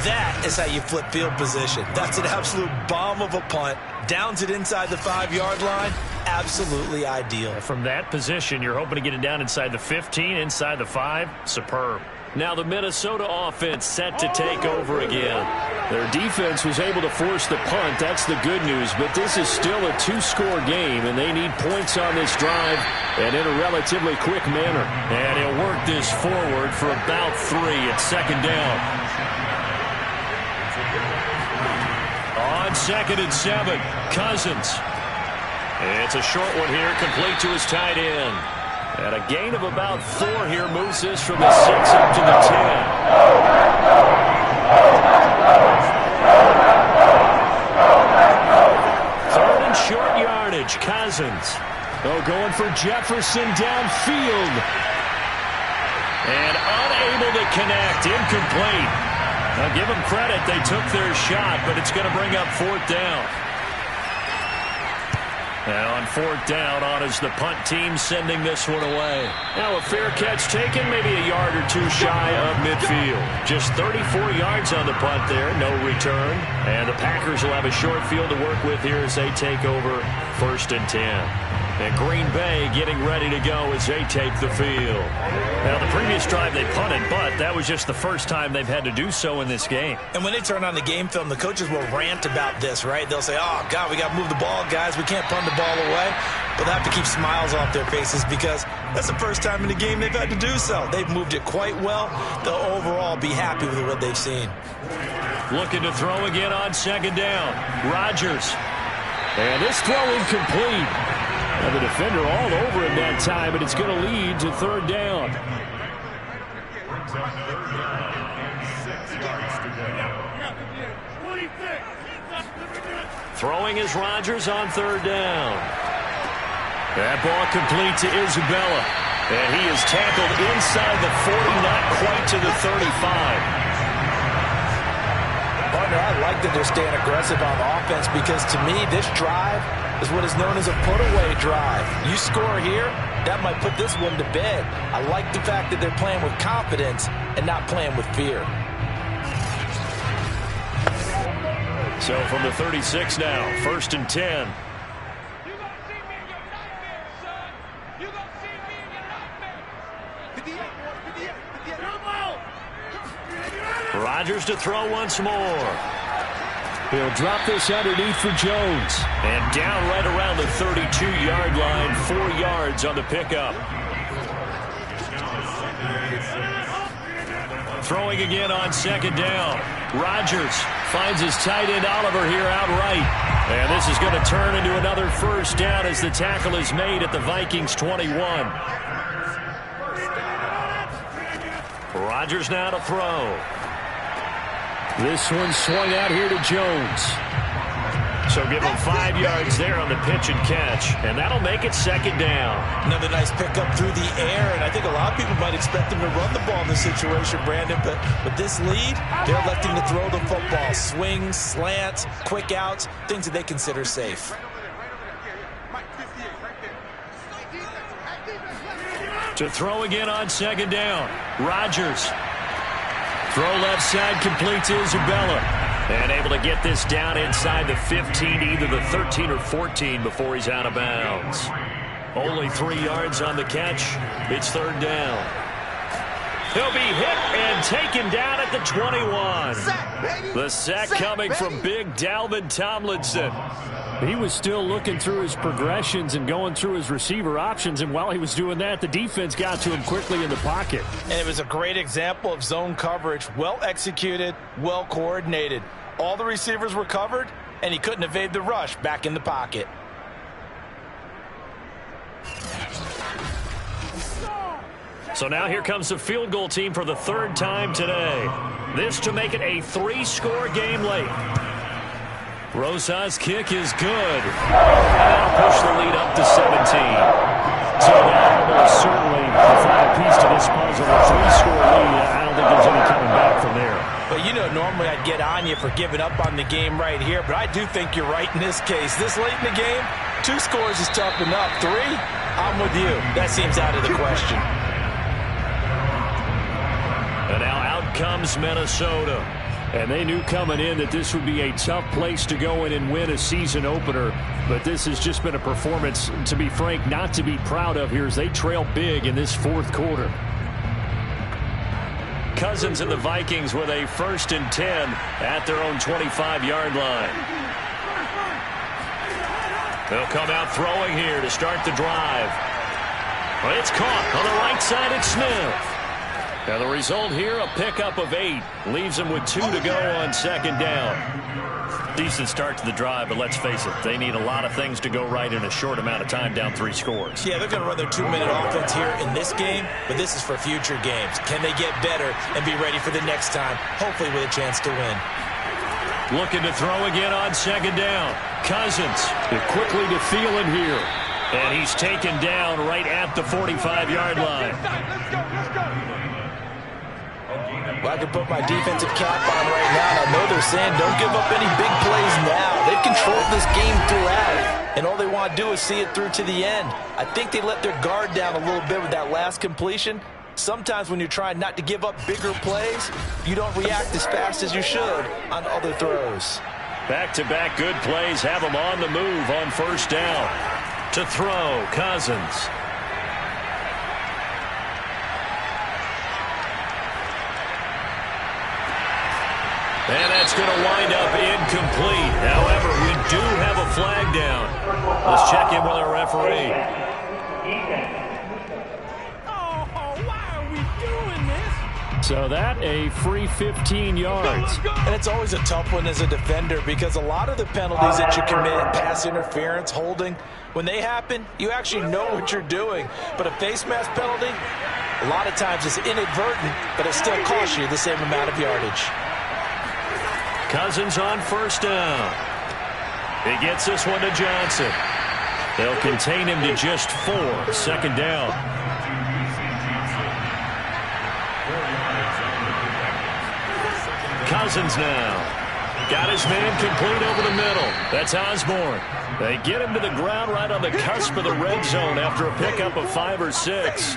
That is how you flip field position. That's an absolute bomb of a punt. Downs it inside the 5-yard line. Absolutely ideal.
From that position, you're hoping to get it down inside the 15, inside the 5. Superb. Now the Minnesota offense set to take over again. Their defense was able to force the punt. That's the good news. But this is still a 2-score game, and they need points on this drive and in a relatively quick manner. And he'll work this forward for about 3 at 2nd down. On 2nd and 7, Cousins. It's a short one here, complete to his tight end. And a gain of about 4 here moves this from the 6 up to the 10. 3rd and short yardage, Cousins. Oh, going for Jefferson downfield. And unable to connect, incomplete. Now give them credit, they took their shot, but it's going to bring up 4th down. And on 4th down, on is the punt team sending this one away. Now a fair catch taken, maybe a yard or 2 shy of midfield. Just 34 yards on the punt there, no return. And the Packers will have a short field to work with here as they take over 1st and 10. And Green Bay getting ready to go as they take the field. Now, the previous drive they punted, but that was just the first time they've had to do so in this game.
And when they turn on the game film, the coaches will rant about this, right? They'll say, oh, God, we got to move the ball, guys. We can't punt the ball away. But they have to keep smiles off their faces because that's the first time in the game they've had to do so. They've moved it quite well. They'll overall be happy with what they've seen.
Looking to throw again on 2nd down. Rodgers. And this throw incomplete. And the defender all over him that time, but it's going to lead to 3rd down. Throwing is Rodgers on 3rd down. That ball complete to Isabella. And he is tackled inside the 40, not quite to the 35.
Partner, I like that they're staying aggressive on offense because to me, this drive is what is known as a put-away drive. You score here, that might put this one to bed. I like the fact that they're playing with confidence and not playing with fear.
So from the 36 now, 1st and 10. Rodgers to throw once more. He'll drop this underneath for Jones. And down right around the 32-yard line, 4 yards on the pickup. Throwing again on 2nd down. Rodgers finds his tight end Oliver here outright. And this is going to turn into another 1st down as the tackle is made at the Vikings 21. Rodgers now to throw. This one swung out here to Jones.
So give him 5 yards there on the pitch and catch, and that'll make it second down.
Another nice pickup through the air, and I think a lot of people might expect him to run the ball in this situation, Brandon, but with this lead, they're electing to throw the football. Swings, slants, quick outs, things that they consider safe.
To throw again on second down. Rodgers. Throw left side, complete to Isabella. And able to get this down inside the 15, either the 13 or 14 before he's out of bounds. Only 3 yards on the catch. It's third down. He'll be hit and taken down at the 21. The sack coming from big Dalvin Tomlinson. He was still looking through his progressions and going through his receiver options, and while he was doing that, the defense got to him quickly in the pocket.
And it was a great example of zone coverage. Well executed, well coordinated. All the receivers were covered, and he couldn't evade the rush back in the pocket.
So now here comes the field goal team for the third time today. This to make it a 3-score game late. Rosas' kick is good. That'll push the lead up to 17. So that will certainly the final piece to this puzzle. A 3-score lead. I don't think there's any coming back from there.
But you know, normally I'd get on you for giving up on the game right here, but I do think you're right in this case. This late in the game, 2 scores is tough enough. 3, I'm with you. That seems out of the question.
And now out comes Minnesota. And they knew coming in that this would be a tough place to go in and win a season opener. But this has just been a performance, to be frank, not to be proud of here as they trail big in this fourth quarter. Cousins and the Vikings with a 1st and 10 at their own 25-yard line. They'll come out throwing here to start the drive. Well, it's caught on the right side. It's Smith. And the result here, a pickup of 8. Leaves them with 2 to go on second down. Decent start to the drive, but let's face it, they need a lot of things to go right in a short amount of time, down 3 scores.
Yeah, they're going to run their 2-minute offense here in this game, but this is for future games. Can they get better and be ready for the next time, hopefully with a chance to win?
Looking to throw again on second down. Cousins quickly to Thielen here. And he's taken down right at the 45-yard line.
Well, I can put my defensive cap on right now, and I know they're saying don't give up any big plays now. They've controlled this game throughout, and all they want to do is see it through to the end. I think they let their guard down a little bit with that last completion. Sometimes when you're trying not to give up bigger plays, you don't react as fast as you should on other throws.
Back-to-back good plays have them on the move on first down. To throw, Cousins. And that's going to wind up incomplete. However, we do have a flag down. Let's check in with our referee.
Oh, why are we doing this?
So that a free 15 yards.
And it's always a tough one as a defender because a lot of the penalties that you commit, pass interference, holding, when they happen, you actually know what you're doing. But a face mask penalty, a lot of times it's inadvertent, but it still costs you the same amount of yardage.
Cousins on first down. He gets this one to Johnson. They'll contain him to just 4. Second down. Cousins now. Got his man complete over the middle. That's Osborne. They get him to the ground right on the cusp of the red zone after a pickup of 5 or 6.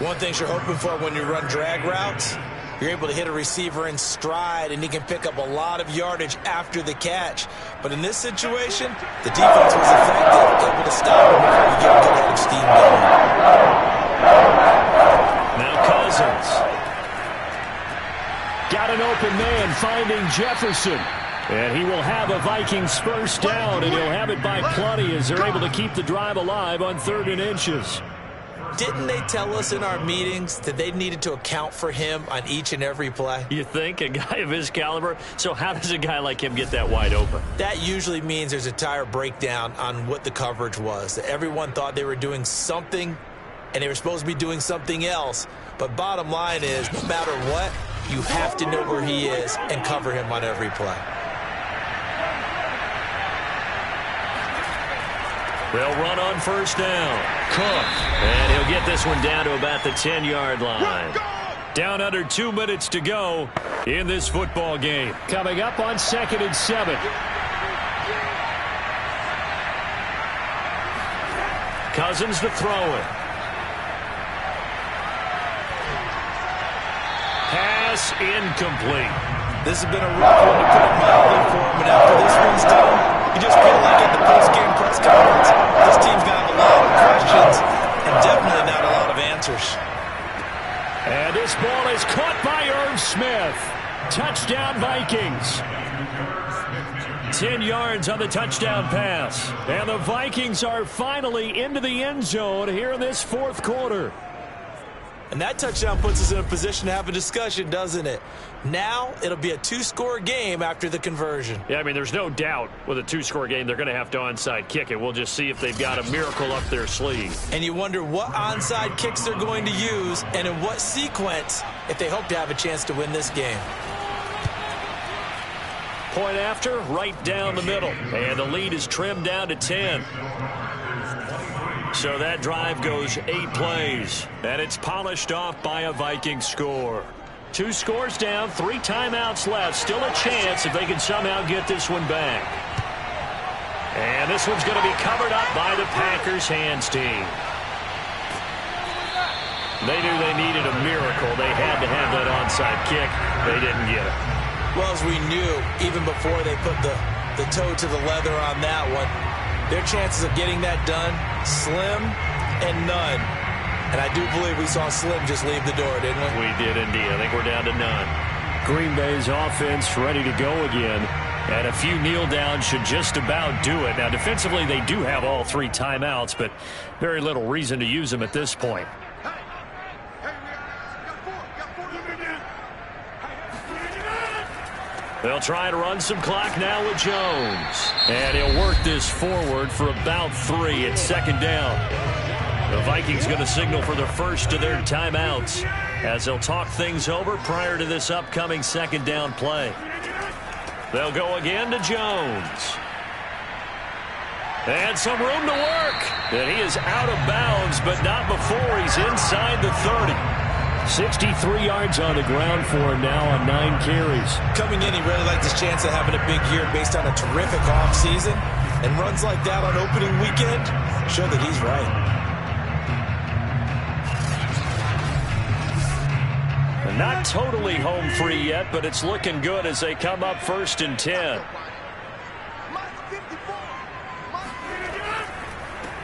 One thing you're hoping for when you run drag routes, you're able to hit a receiver in stride, and he can pick up a lot of yardage after the catch. But in this situation, the defense was effective, able to stop him before you get a good head of steam going.
Now Cousins. Got an open man finding Jefferson. And he will have a Vikings first down, and he'll have it by plenty as they're able to keep the drive alive on 3rd and inches.
Didn't they tell us in our meetings that they needed to account for him on each and every play?
You think? A guy of his caliber? So how does a guy like him get that wide open?
That usually means there's a tire breakdown on what the coverage was. That everyone thought they were doing something, and they were supposed to be doing something else. But bottom line is, no matter what, you have to know where he is and cover him on every play.
They'll run on first down. Cook. And he'll get this one down to about the 10-yard line. Down under 2 minutes to go in this football game. Coming up on 2nd and 7. Cousins to throw it. Pass incomplete.
This has been a rough one to put it mildly for him, and after this one's done, you just feel like at the post-game press conference, this team's going to have a lot of questions and definitely not a lot of answers.
And this ball is caught by Irv Smith. Touchdown Vikings. 10 yards on the touchdown pass. And the Vikings are finally into the end zone here in this fourth quarter.
And that touchdown puts us in a position to have a discussion, doesn't it? Now it'll be a 2-score game after the conversion.
Yeah, I mean, there's no doubt with a 2-score game they're going to have to onside kick it. We'll just see if they've got a miracle up their sleeve.
And you wonder what onside kicks they're going to use and in what sequence if they hope to have a chance to win this game.
Point after, right down the middle. And the lead is trimmed down to 10. So that drive goes 8 plays. And it's polished off by a Viking score. 2 scores down, 3 timeouts left. Still a chance if they can somehow get this one back. And this one's going to be covered up by the Packers hands team. They knew they needed a miracle. They had to have that onside kick. They didn't get it.
Well, as we knew, even before they put the toe to the leather on that one, their chances of getting that done, slim and none. And I do believe we saw Slim just leave the door, didn't we?
We did indeed. I think we're down to none. Green Bay's offense ready to go again. And a few kneel downs should just about do it. Now, defensively, they do have all 3 timeouts, but very little reason to use them at this point. They'll try to run some clock now with Jones. And he'll work this forward for about 3 at 2nd down. The Vikings going to signal for the first of their timeouts as they'll talk things over prior to this upcoming 2nd down play. They'll go again to Jones. And some room to work. And he is out of bounds, but not before he's inside the 30. 63 yards on the ground for him now on 9 carries.
Coming in, he really liked his chance of having a big year based on a terrific offseason. And runs like that on opening weekend show that he's right.
And not totally home free yet, but it's looking good as they come up 1st and 10.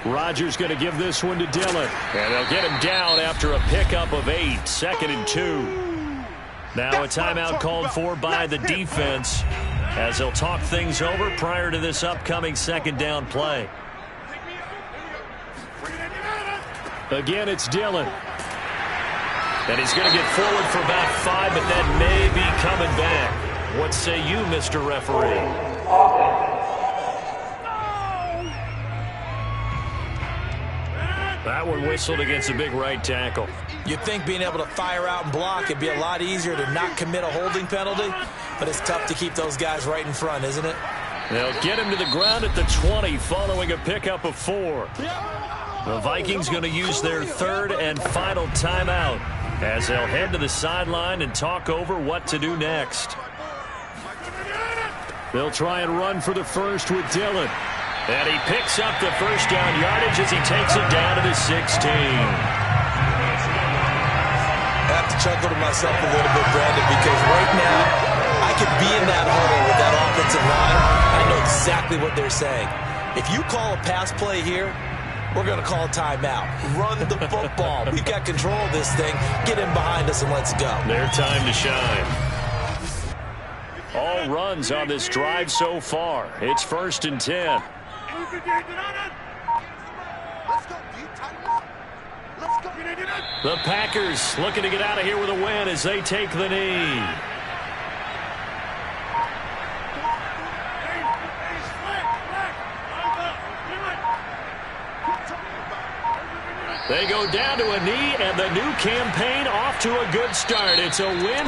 Rodgers going to give this one to Dillon. And they'll get him down after a pickup of 8. 2nd and 2. Now a timeout called for by the defense as they'll talk things over prior to this upcoming 2nd down play. Again, it's Dillon. And he's going to get forward for about 5, but that may be coming back. What say you, Mr. Referee? That one whistled against a big right tackle.
You'd think being able to fire out and block it'd be a lot easier to not commit a holding penalty, but it's tough to keep those guys right in front, isn't it?
They'll get him to the ground at the 20 following a pickup of 4. The Vikings going to use their 3rd and final timeout as they'll head to the sideline and talk over what to do next. They'll try and run for the first with Dillon. And he picks up the first down yardage as he takes it down to the 16.
I have to chuckle to myself a little bit, Brandon, because right now I could be in that huddle with that offensive line. I know exactly what they're saying. If you call a pass play here, we're going to call a timeout. Run the football. We've got control of this thing. Get in behind us and let's go.
Their time to shine. All runs on this drive so far. It's 1st and 10. The Packers looking to get out of here with a win as they take the knee. They go down to a knee, and the new campaign off to a good start. It's a win.